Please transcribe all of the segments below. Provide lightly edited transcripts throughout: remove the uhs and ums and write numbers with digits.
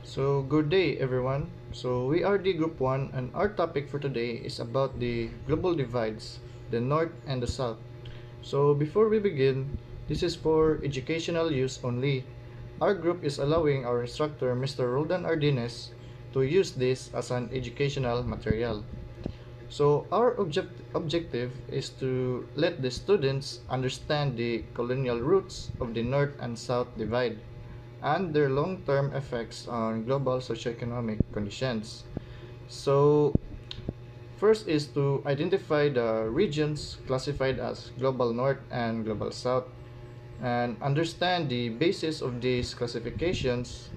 So, good day everyone. So, we are the Group 1 and our topic for today is about the global divides, the North and the South. So, before we begin, this is for educational use only. Our group is allowing our instructor, Mr. Roldan Ardines, to use this as an educational material. So, our objective is to let the students understand the colonial roots of the North and South divide and their long-term effects on global socioeconomic conditions. So, first is to identify the regions classified as Global North and Global South and understand the basis of these classifications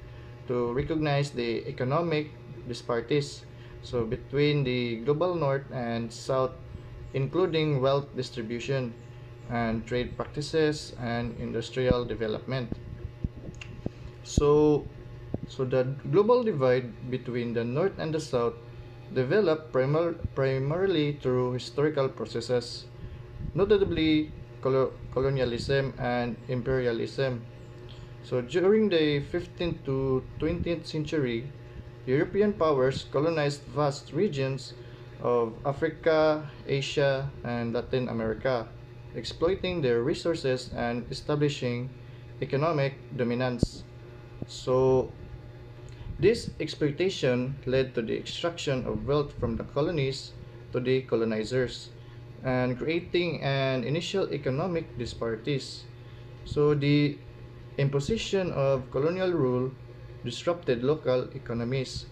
to recognize the economic disparities so between the Global North and South, including wealth distribution and trade practices and industrial development. So, so the global divide between the North and the South developed primarily through historical processes, notably colonialism and imperialism. So during the 15th to 20th century, European powers colonized vast regions of Africa, Asia, and Latin America, exploiting their resources and establishing economic dominance. So, this exploitation led to the extraction of wealth from the colonies to the colonizers and creating an initial economic disparities. So, the imposition of colonial rule disrupted local economies,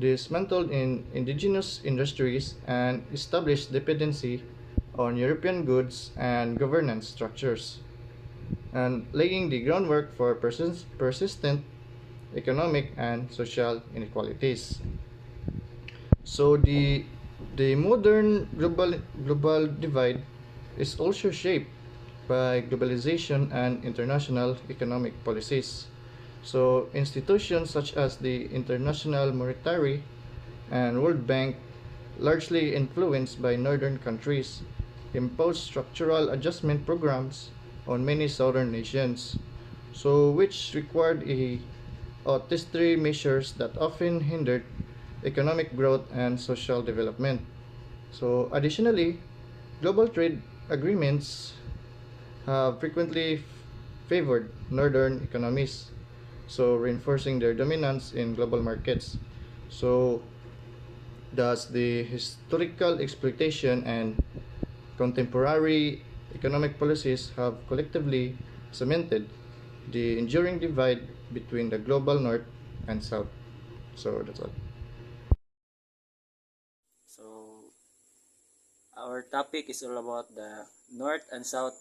dismantled in indigenous industries, and established dependency on European goods and governance structures, and laying the groundwork for persistent economic and social inequalities. So the modern global divide is also shaped by globalization and international economic policies. So institutions such as the International Monetary and World Bank, largely influenced by northern countries, impose structural adjustment programs on many southern nations, so which required a austerity measures that often hindered economic growth and social development. So additionally, global trade agreements have frequently favored northern economies, so reinforcing their dominance in global markets. So thus the historical exploitation and contemporary economic policies have collectively cemented the enduring divide between the global north and south. So that's all. So, our topic is all about the North and South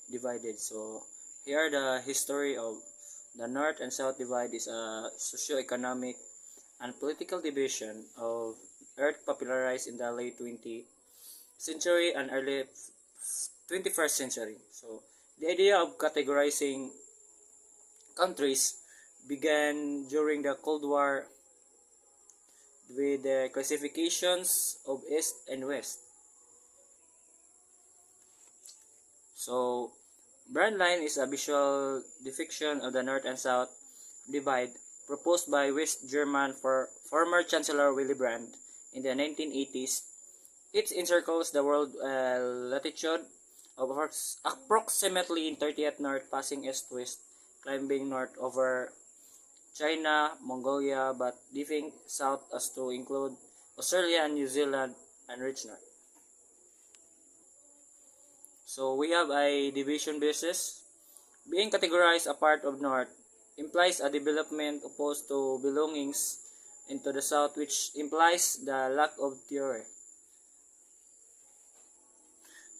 divided. So, here the history of the North and South divide is a socio-economic and political division of Earth popularized in the late 20th century and early 21st century. So, the idea of categorizing countries began during the Cold War with the classifications of East and West. So, brand line is a visual depiction of the North and South divide proposed by West German for former Chancellor Willy Brandt in the 1980s. It encircles the world latitude of approximately 30th north, passing east-west, climbing north over China, Mongolia, but dipping south as to include Australia and New Zealand and reach north. So we have a division basis. Being categorized a part of North implies a development opposed to belongings into the South, which implies the lack of theory.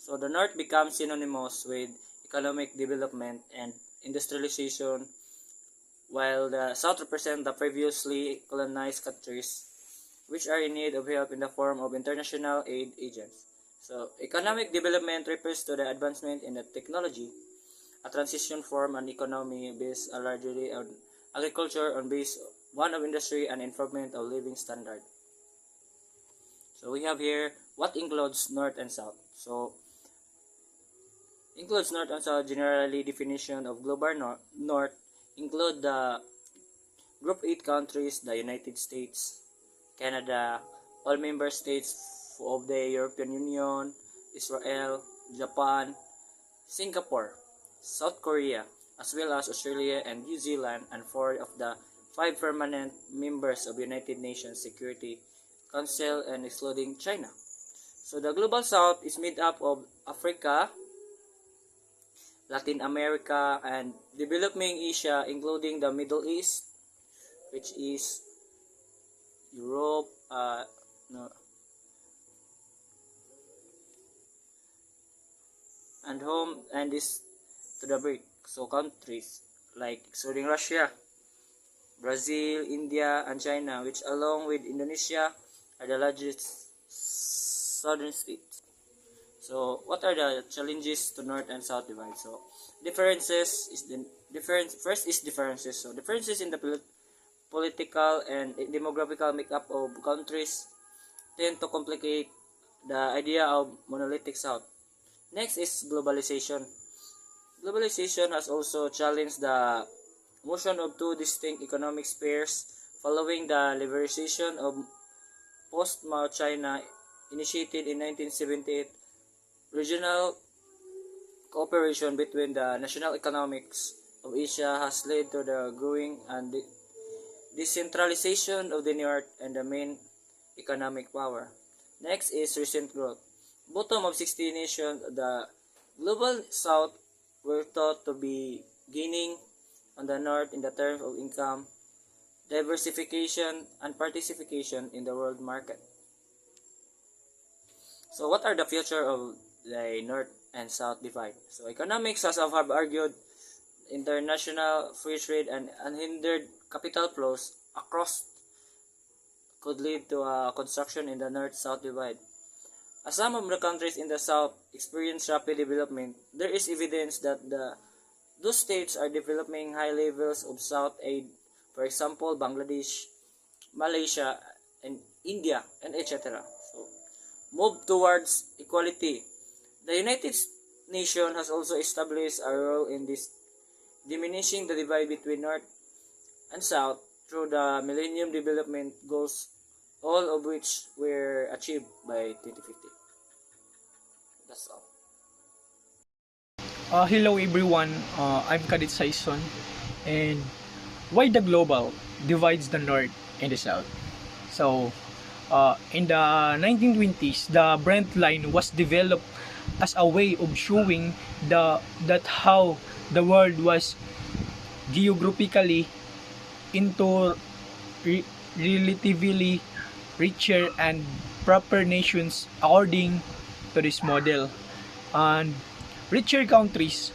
So the North becomes synonymous with economic development and industrialization, while the South represents the previously colonized countries, which are in need of help in the form of international aid agents. So economic development refers to the advancement in the technology, a transition from an economy based largely on agriculture on base one of industry and improvement of living standard. So we have here what includes North and South. So includes North and South generally definition of global North include the Group 8 countries, the United States, Canada, all member states of the European Union, Israel, Japan, Singapore, South Korea, as well as Australia and New Zealand, and 4 of the 5 permanent members of United Nations Security Council, and excluding China. So the Global South is made up of Africa, Latin America, and developing Asia, including the Middle East, which is Europe, no, and home, and this to the BRIC. So countries like excluding Russia, Brazil, India, and China, which along with Indonesia are the largest southern states. So what are the challenges to North and South divide? So differences is the difference. First is differences. So differences in the political and demographical makeup of countries tend to complicate the idea of monolithic South. Next is globalization. Globalization has also challenged the motion of two distinct economic spheres following the liberalization of post-Mao China initiated in 1978. Regional cooperation between the national economics of Asia has led to the growing and decentralization of the North and the main economic power. Next is recent growth. Bottom of 60 nations, the Global South were thought to be gaining on the North in the terms of income, diversification, and participation in the world market. So what are the future of the North and South divide? So economics, as I have argued, international free trade and unhindered capital flows across could lead to a construction in the North-South divide. As some of the countries in the South experience rapid development, there is evidence that those states are developing high levels of South aid. For example, Bangladesh, Malaysia, and India, and etc. So, move towards equality. The United Nations has also established a role in this diminishing the divide between North and South through the Millennium Development Goals, all of which were achieved by 2050. That's all. Hello everyone, I'm Kadit Saison, and why the global divides the North and the South? So, in the 1920s, the Brent line was developed as a way of showing that how the world was geographically into relatively richer and proper nations according to this model. And richer countries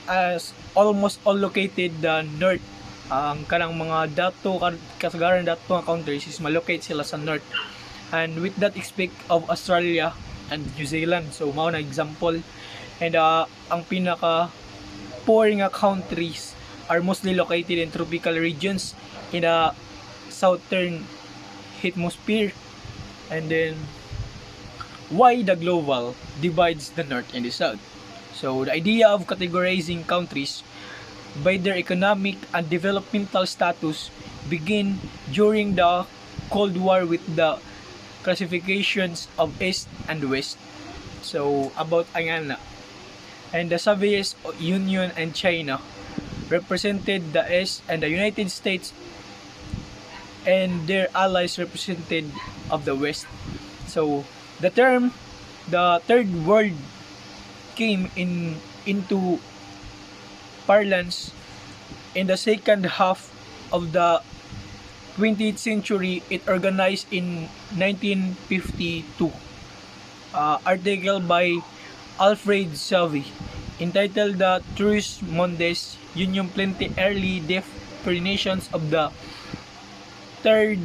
as almost all located the north, ang kanang mga dato kasagaran dato nga countries is malocate sila sa north, and with that expect of Australia and New Zealand. So mao na example. And ang pinaka poor nga countries are mostly located in tropical regions in the southern hemisphere. And then why the global divides the north and the south? So the idea of categorizing countries by their economic and developmental status began during the Cold War with the classifications of East and West. So about angana. And the Soviet Union and China represented the East, and the United States and their allies represented of the West. So the term the third world came into parlance in the second half of the 20th century. It organized in 1952. Article by Alfred Sauvy entitled "The Truce Mondes Union Plenty Early Definitions of the Third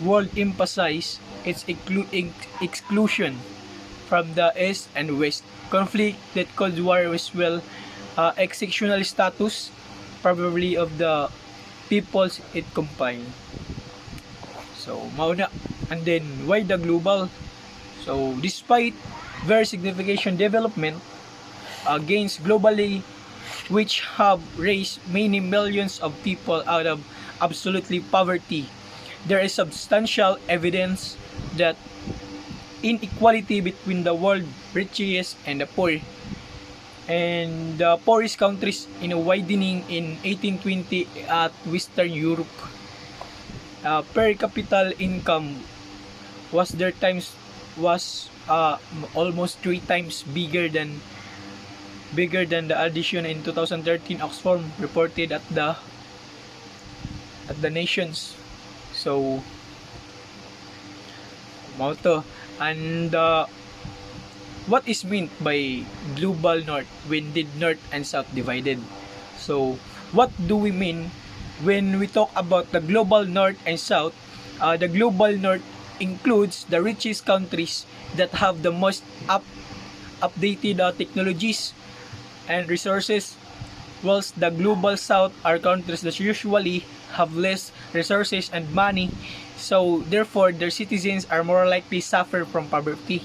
World emphasize its exclusion from the East and West conflict that Cold War as well exceptional status probably of the peoples it combined." So mauna. And then why the global? So despite very significant development gains globally, which have raised many millions of people out of absolutely poverty. There is substantial evidence that inequality between the world richest and the poor and the poorest countries in a widening in 1820 at Western Europe. Per capita income was their times was almost 3 times bigger than the addition in 2013 Oxfam reported at the nations. So mao to. And what is meant by global north when did north and south divided? So what do we mean when we talk about the global north and south? The global north includes the richest countries that have the most updated technologies and resources, whilst the global south are countries that usually have less resources and money, so therefore their citizens are more likely suffer from poverty.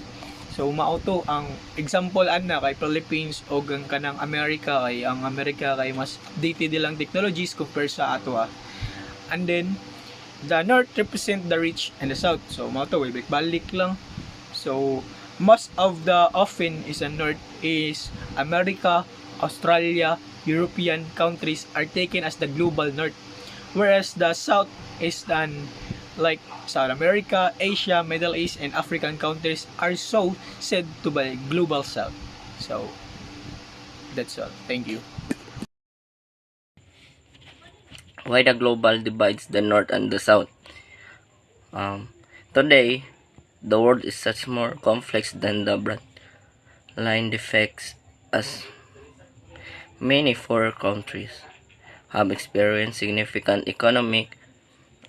So mao to ang example ana kay Philippines o ang kanang Amerika, kay ang Amerika kay mas updated nilang technologies compare sa ato. And then the north represent the rich and the south. So mao to way balik lang. So most of the often is the north is America, Australia, European countries are taken as the global north, whereas the south is done like South America, Asia, Middle East, and African countries are so said to be global south. So that's all. Thank you. Why the global divides the north and the south? Today, the world is much more complex than the broad line defects, as many foreign countries have experienced significant economic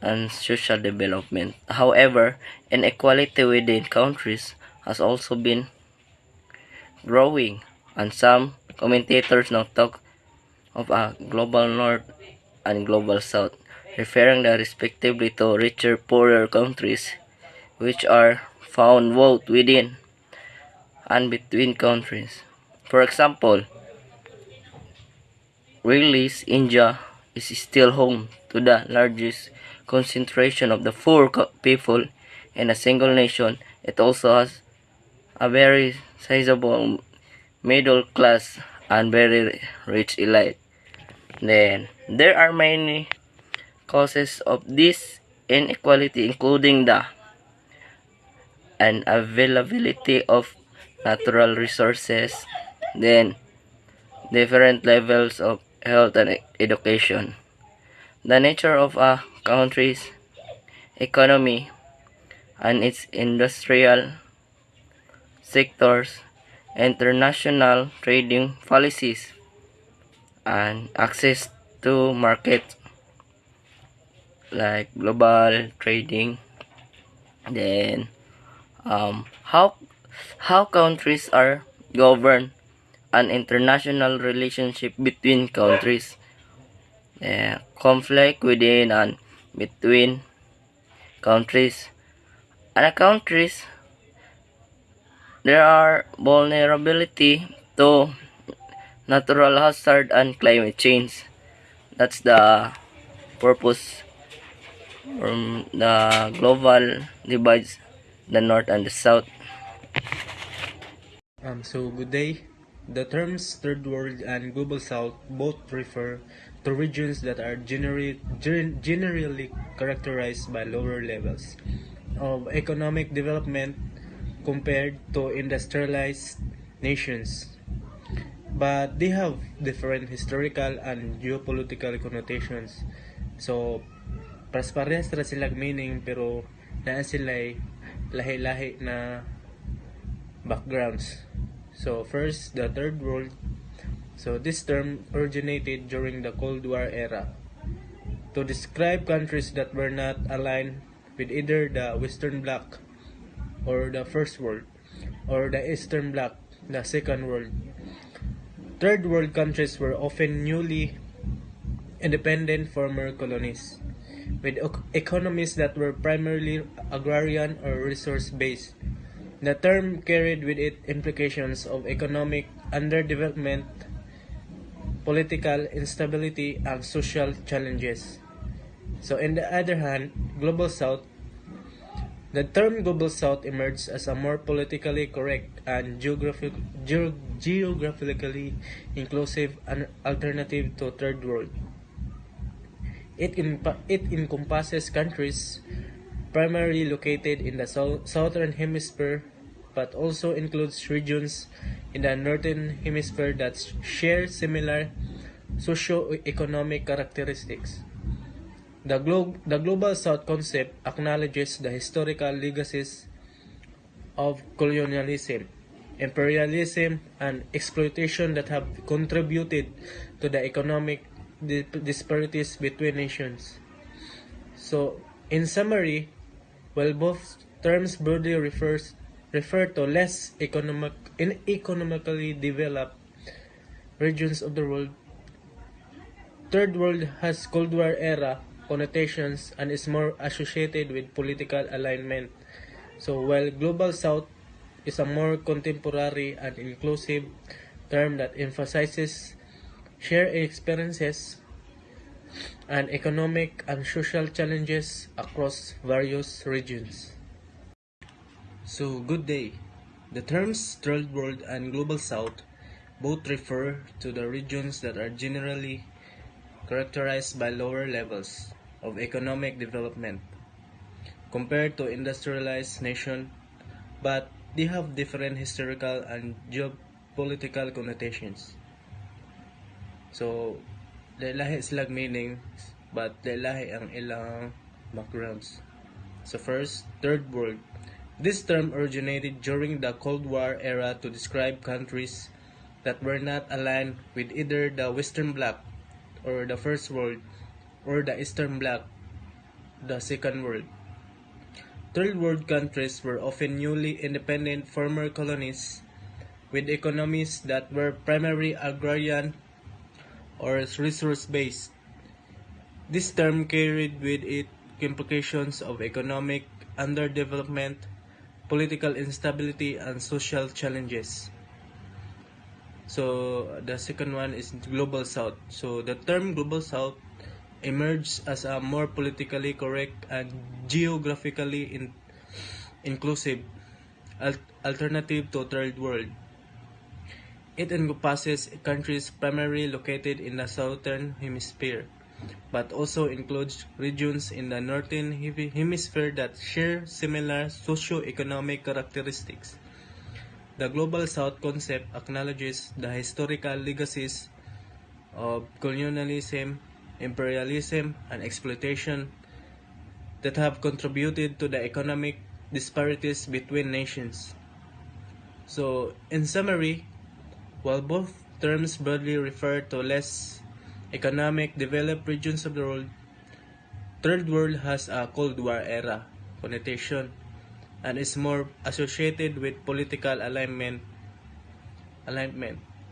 and social development. However, inequality within countries has also been growing, and some commentators now talk of a global north and global south, referring them respectively to richer, poorer countries, which are found both within and between countries. For example, Greece, India is still home to the largest concentration of the poor people in a single nation. It also has a very sizable middle class and very rich elite. Then, there are many causes of this inequality, including the unavailability of natural resources, then different levels of health and education, the nature of a country's economy and its industrial sectors, international trading policies, and access to markets like global trading. Then how countries are governed, an international relationship between countries, conflict within and between countries, and countries there are vulnerability to natural hazard and climate change. That's the purpose from the global divides the north and the south. So good day. The terms third world and global south both refer to regions that are generally characterized by lower levels of economic development compared to industrialized nations. But they have different historical and geopolitical connotations. So, parehas ra silang meaning pero naa sila lahi-lahi na backgrounds. So first, the third world. So this term originated during the Cold War era to describe countries that were not aligned with either the Western Bloc or the First World, or the Eastern Bloc, the Second World. Third world countries were often newly independent former colonies, with economies that were primarily agrarian or resource-based. The term carried with it implications of economic underdevelopment, political instability, and social challenges. So, in the other hand, Global South, the term Global South emerged as a more politically correct and geographically inclusive alternative to Third World. It encompasses countries primarily located in the southern hemisphere, but also includes regions in the northern hemisphere that share similar socio-economic characteristics. The Global South concept acknowledges the historical legacies of colonialism, imperialism, and exploitation that have contributed to the economic disparities between nations. So, in summary, while both terms broadly refer to less economically developed regions of the world, Third World has Cold War era connotations and is more associated with political alignment. So while Global South is a more contemporary and inclusive term that emphasizes shared experiences and economic and social challenges across various regions. So good day. The terms Third World and Global South both refer to the regions that are generally characterized by lower levels of economic development compared to industrialized nations, but they have different historical and geopolitical connotations. So, lahi silang meanings, but lahi ang ilang backgrounds. So first, Third World. This term originated during the Cold War era to describe countries that were not aligned with either the Western Bloc or the First World or the Eastern Bloc, the Second World. Third World countries were often newly independent former colonies with economies that were primarily agrarian or resource-based. This term carried with it implications of economic underdevelopment, political instability, and social challenges. So the second one is Global South. So the term Global South emerged as a more politically correct and geographically inclusive alternative to Third World. It encompasses countries primarily located in the southern hemisphere, but also includes regions in the northern hemisphere that share similar socio-economic characteristics. The Global South concept acknowledges the historical legacies of colonialism, imperialism, and exploitation that have contributed to the economic disparities between nations. So, in summary, while both terms broadly refer to less economic developed regions of the world, Third World has a Cold War era connotation and is more associated with political alignment,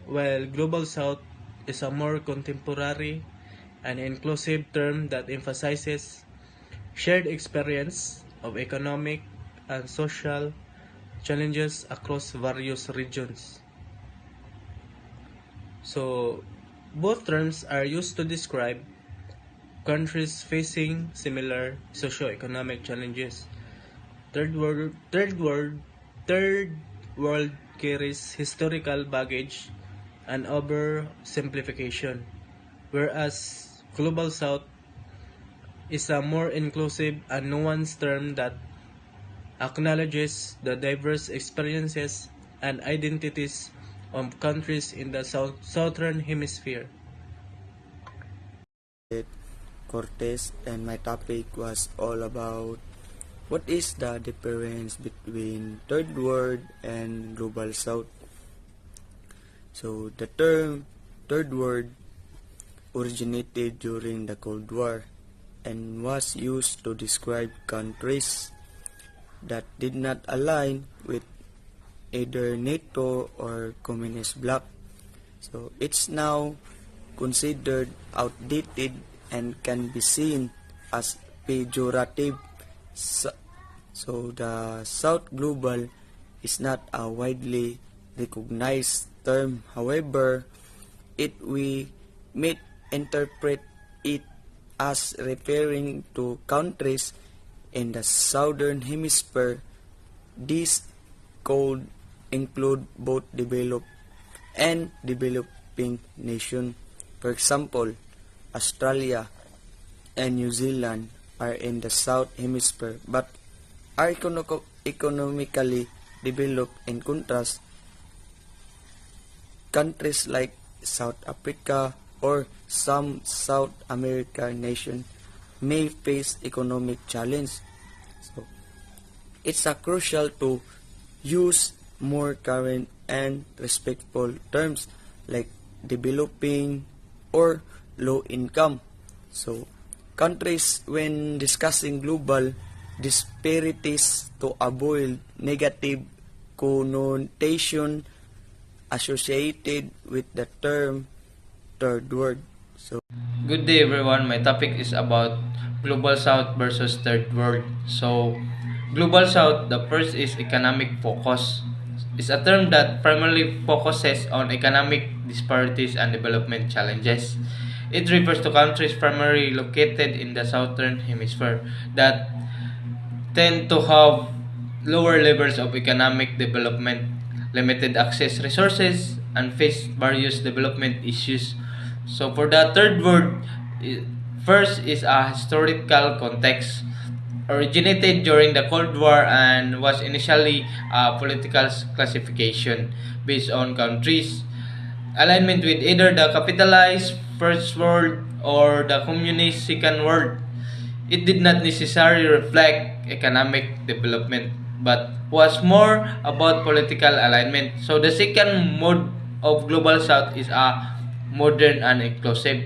while Global South is a more contemporary and inclusive term that emphasizes shared experience of economic and social challenges across various regions. So, both terms are used to describe countries facing similar socio-economic challenges. Third world carries historical baggage and oversimplification, whereas Global South is a more inclusive and nuanced term that acknowledges the diverse experiences and identities of countries in the southern hemisphere. Cortez, and my topic was all about what is the difference between Third World and Global South. So the term Third World originated during the Cold War and was used to describe countries that did not align with either NATO or Communist bloc. So it's now considered outdated and can be seen as pejorative. So the South Global is not a widely recognized term. However, we may interpret it as referring to countries in the southern hemisphere. These could include both developed and developing nations. For example, Australia and New Zealand are in the south hemisphere but are economically developed. In contrast, countries like South Africa or some South American nations may face economic challenge. So, it's crucial to use more current and respectful terms like developing or low income. So, countries, when discussing global disparities, to avoid negative connotation associated with the term third world. So, Good day everyone. My topic is about Global South versus Third World. So, Global South, the first is economic focus. It's a term that primarily focuses on economic disparities and development challenges. It refers to countries primarily located in the southern hemisphere that tend to have lower levels of economic development, limited access resources, and face various development issues. So for the third world, first is a historical context. Originated during the Cold War and was initially a political classification based on countries' alignment with either the capitalized first world or the communist second world. It did not necessarily reflect economic development, but was more about political alignment. So the second mode of Global South is a modern and inclusive.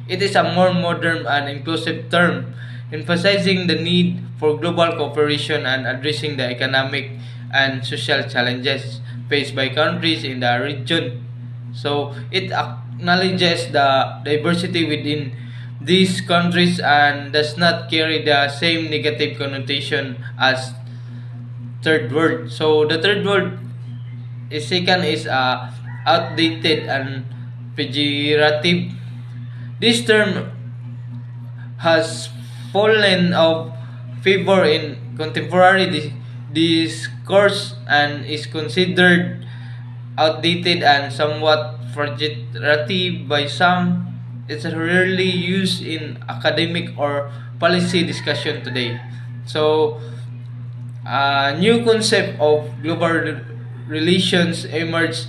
It is a more modern and inclusive term, emphasizing the need for global cooperation and addressing the economic and social challenges faced by countries in the region. So it acknowledges the diversity within these countries and does not carry the same negative connotation as third world. So the third world is second is outdated and pejorative. This term has fallen of favor in contemporary discourse and is considered outdated and somewhat pejorative by some. It's rarely used in academic or policy discussion today. So, a new concept of global relations emerged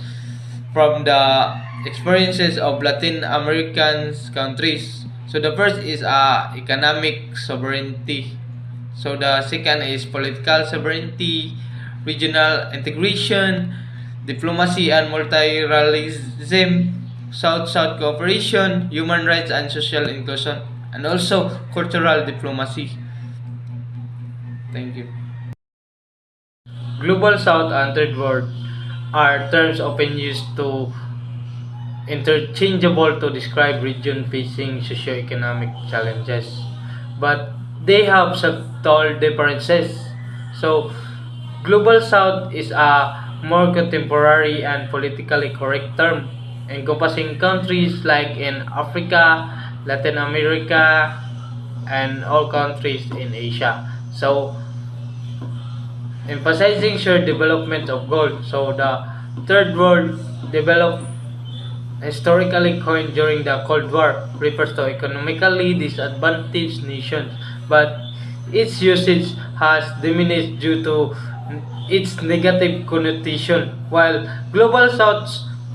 from the experiences of Latin American countries. So the first is economic sovereignty. So the second is political sovereignty, regional integration, diplomacy and multilateralism, South-South cooperation, human rights and social inclusion, and also cultural diplomacy. Thank you. Global South and Third World are terms often used to interchangeable to describe region facing socio-economic challenges, but they have subtle differences. So, Global South is a more contemporary and politically correct term, encompassing countries like in Africa, Latin America, and all countries in Asia. So, emphasizing shared development of gold. So, the Third World developed historically coined during the Cold War refers to economically disadvantaged nations, but its usage has diminished due to its negative connotation, while Global South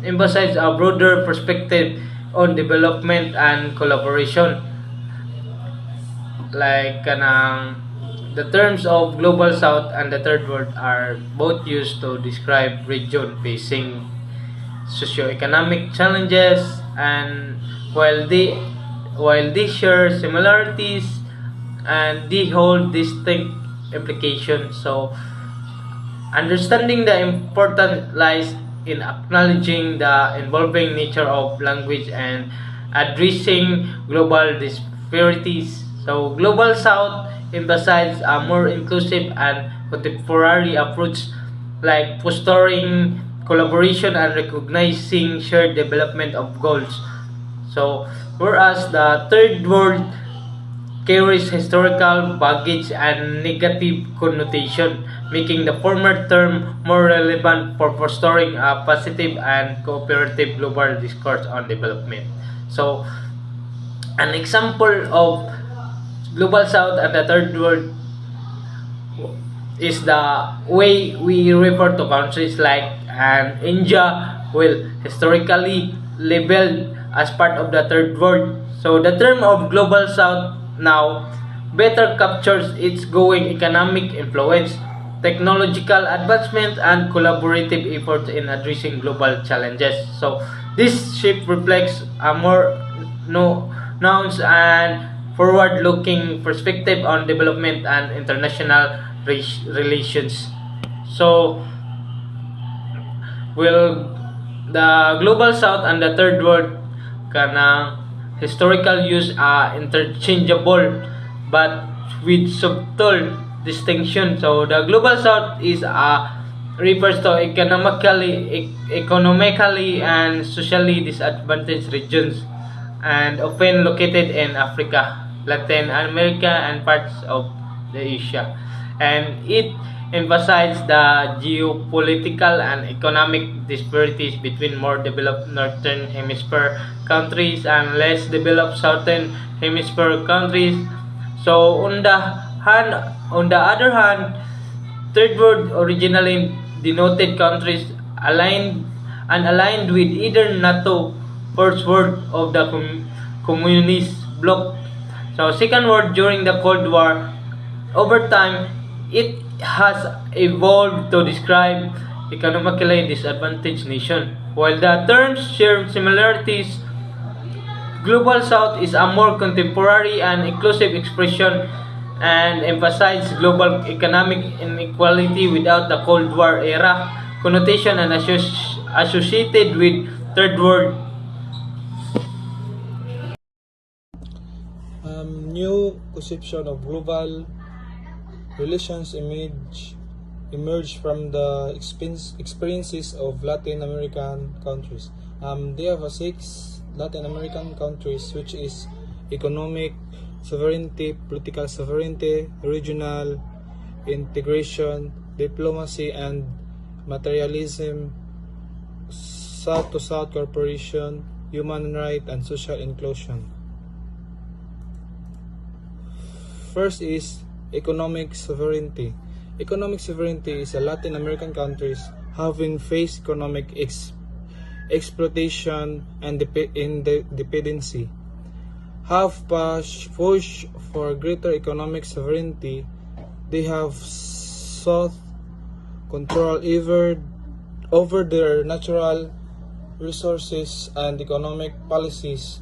emphasizes a broader perspective on development and collaboration. Like the terms of Global South and the Third World are both used to describe region facing socioeconomic challenges, and while they share similarities and they hold distinct implications. So understanding the importance lies in acknowledging the evolving nature of language and addressing global disparities. So Global South emphasizes a more inclusive and contemporary approach, like fostering collaboration and recognizing shared development of goals. So, whereas the third world carries historical baggage and negative connotation, making the former term more relevant for fostering a positive and cooperative global discourse on development. So, an example of global south and the third world is the way we refer to countries like India, will historically labeled as part of the third world. So the term of global south now better captures its growing economic influence, technological advancement, and collaborative efforts in addressing global challenges. So this shift reflects a more nuanced and forward-looking perspective on development and international relations. So, will the global south and the third world kana historical use are interchangeable but with subtle distinction. So the global south is refers to economically and socially disadvantaged regions and often located in Africa, Latin America, and parts of the Asia. And it emphasized the geopolitical and economic disparities between more developed northern hemisphere countries and less developed southern hemisphere countries. So on the other hand, third world originally denoted countries aligned with either NATO, first world of the communist bloc. So second world during the Cold War. Over time, it has evolved to describe economically disadvantaged nation. While the terms share similarities, Global South is a more contemporary and inclusive expression and emphasizes global economic inequality without the Cold War era connotation and associated with Third World. New conception of global relations emerged from the experiences of Latin American countries. There are 6 Latin American countries, which is economic sovereignty, political sovereignty, regional integration, diplomacy and materialism, South-to-South cooperation, human rights, and social inclusion. First is economic sovereignty. Economic sovereignty is a Latin American countries having faced economic exploitation and dependency have pushed for greater economic sovereignty. They have sought control over their natural resources and economic policies,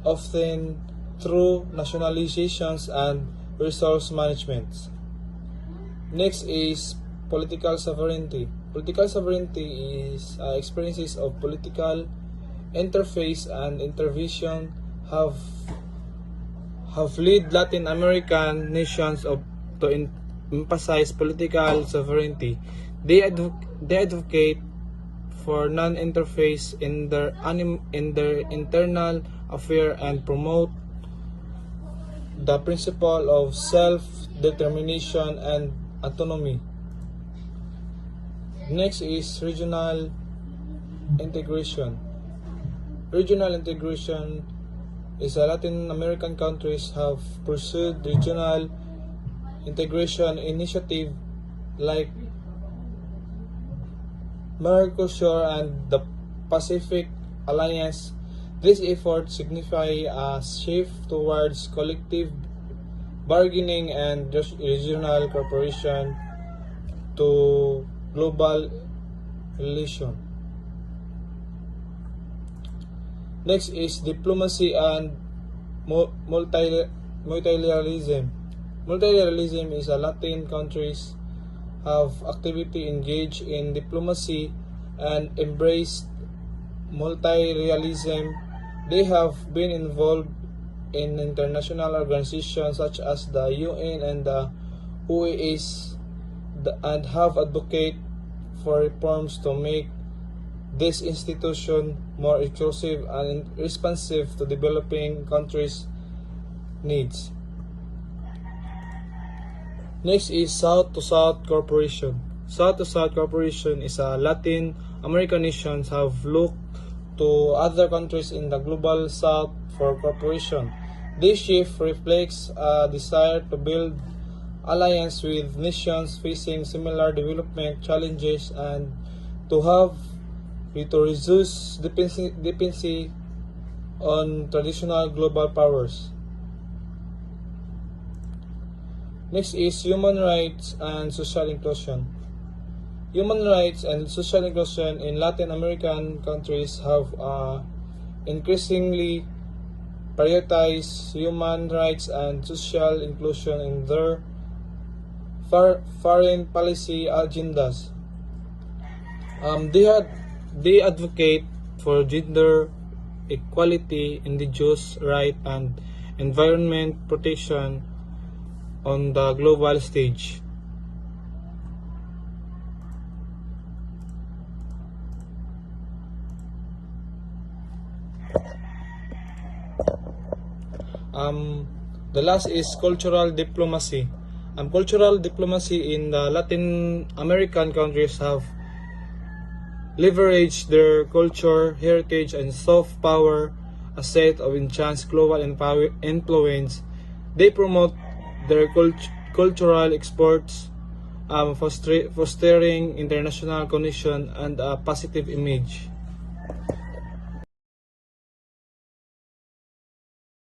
often through nationalizations and resource management. Next is political sovereignty. Political sovereignty is experiences of political interface and intervention have led Latin American nations to emphasize political sovereignty. They advocate for non-interface in their internal affairs and promote the principle of self-determination and autonomy. Next is regional integration. Regional integration is a Latin American countries have pursued regional integration initiative like Mercosur and the Pacific Alliance. This effort signify a shift towards collective bargaining and regional cooperation to global relation. Next is diplomacy and multilateralism. Multilateralism is a Latin countries have actively engaged in diplomacy and embraced multilateralism. They have been involved in international organizations such as the UN and the OAS and have advocated for reforms to make this institution more inclusive and responsive to developing countries' needs. Next is South-to-South Cooperation. South-to-South Cooperation is a Latin American nations have looked to other countries in the global South for cooperation. This shift reflects a desire to build alliance with nations facing similar development challenges and to reduce dependency on traditional global powers. Next is human rights and social inclusion. Human rights and social inclusion in Latin American countries have increasingly prioritized human rights and social inclusion in their foreign policy agendas. They advocate for gender equality, indigenous rights, and environment protection on the global stage. The last is cultural diplomacy. Cultural diplomacy in the Latin American countries have leveraged their culture, heritage, and soft power asset of enhanced global influence. They promote their cultural exports, fostering international connection and a positive image.